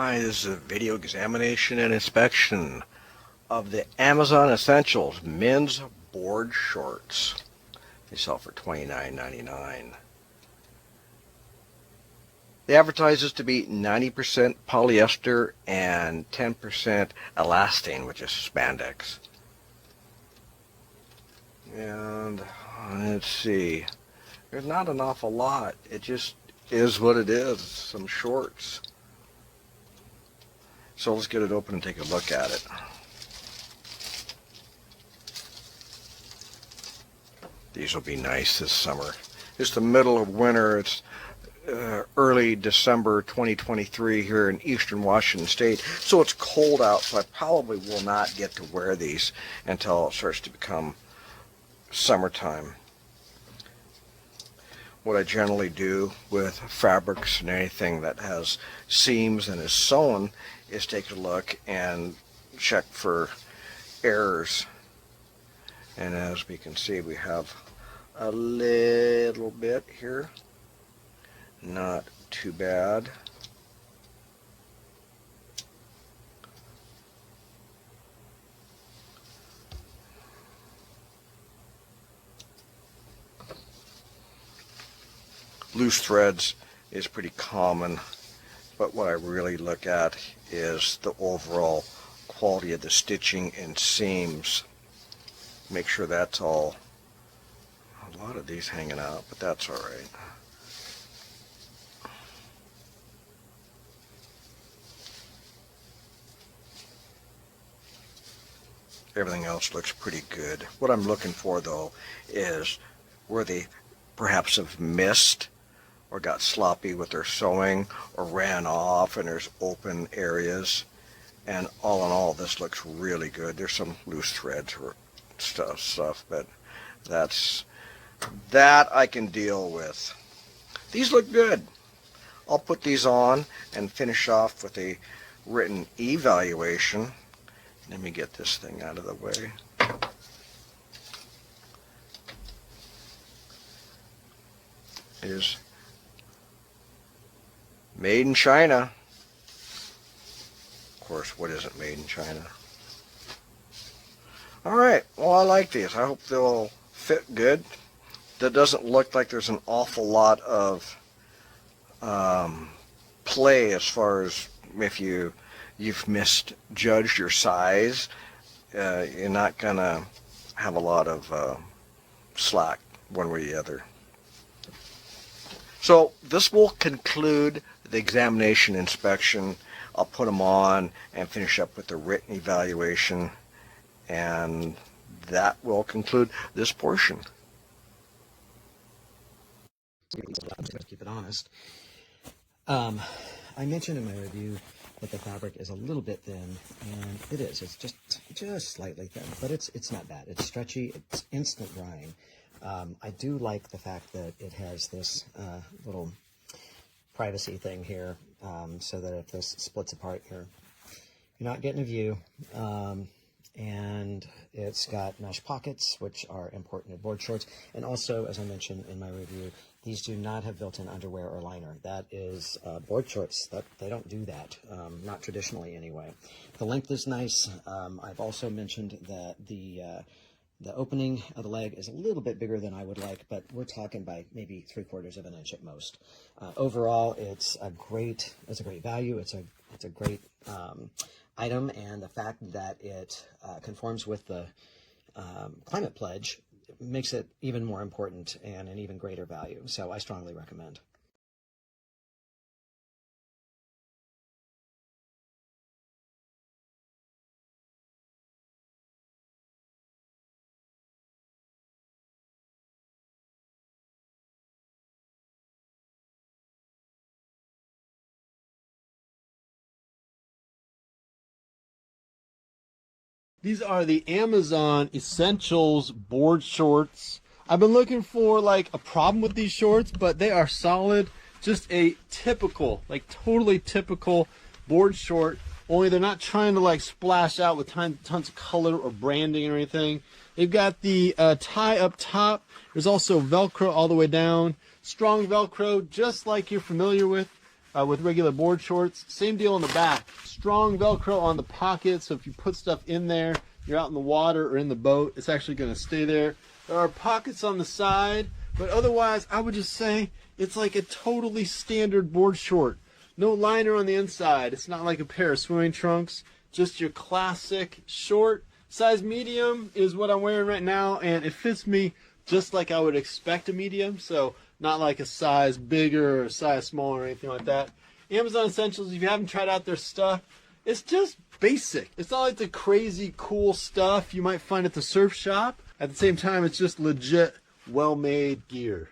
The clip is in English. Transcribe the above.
Hi, this is a video examination and inspection of the Amazon Essentials men's board shorts. They sell for $29.99. They advertise this to be 90% polyester and 10% elastane, which is spandex. And let's see, there's not an awful lot. It just is what it is, some shorts. So let's get it open and take a look at it. These will be nice this summer. It's the middle of winter. It's early December 2023 here in eastern Washington State. So it's cold out, so I probably will not get to wear these until it starts to become summertime. What I generally do with fabrics and anything that has seams and is sewn is take a look and check for errors. And as we can see, we have a little bit here. Not too bad. Loose threads is pretty common, but what I really look at is the overall quality of the stitching and seams. Make sure that's all. A lot of these hanging out, but that's all right. Everything else looks pretty good. What I'm looking for, though, is where they perhaps have missed or got sloppy with their sewing or ran off and there's open areas. And all in all, this looks really good. There's some loose threads or stuff, but that I can deal with. These look good. I'll put these on and finish off with a written evaluation. Let me get this thing out of the way. It is made in China. Of course, what isn't made in China? Alright, well, I like these. I hope they'll fit good. That doesn't look like there's an awful lot of play as far as if you've misjudged your size. You're not going to have a lot of slack one way or the other. So this will conclude the examination inspection. I'll put them on and finish up with the written evaluation, and that will conclude this portion. Keep it honest. I mentioned in my review that the fabric is a little bit thin, and it is. It's just slightly thin, but it's not bad. It's stretchy. It's instant drying. I do like the fact that it has this little privacy thing here, so that if this splits apart, you're not getting a view. And it's got mesh pockets, which are important in board shorts. And also, as I mentioned in my review, these do not have built-in underwear or liner. That is board shorts. They don't do that, not traditionally anyway. The length is nice. I've also mentioned that the opening of the leg is a little bit bigger than I would like, but we're talking by maybe 3/4 of an inch at most. Overall, it's a great value. It's a great item, and the fact that it conforms with the climate pledge makes it even more important and an even greater value. So I strongly recommend. These are the Amazon Essentials board shorts. I've been looking for like a problem with these shorts, but they are solid. Just a typical, like totally typical board short. Only they're not trying to like splash out with tons of color or branding or anything. They've got the tie up top. There's also Velcro all the way down. Strong Velcro, just like you're familiar with with regular board shorts. Same deal in the back. Strong Velcro on the pocket, so if you put stuff in there, you're out in the water or in the boat, it's actually going to stay there. There are pockets on the side, but otherwise I would just say it's like a totally standard board short. No liner on the inside. It's not like a pair of swimming trunks. Just your classic short. Size medium is what I'm wearing right now, and it fits me just like I would expect a medium, so not like a size bigger or a size smaller or anything like that. Amazon Essentials, if you haven't tried out their stuff, it's just basic. It's not like the crazy cool stuff you might find at the surf shop. At the same time, it's just legit well-made gear.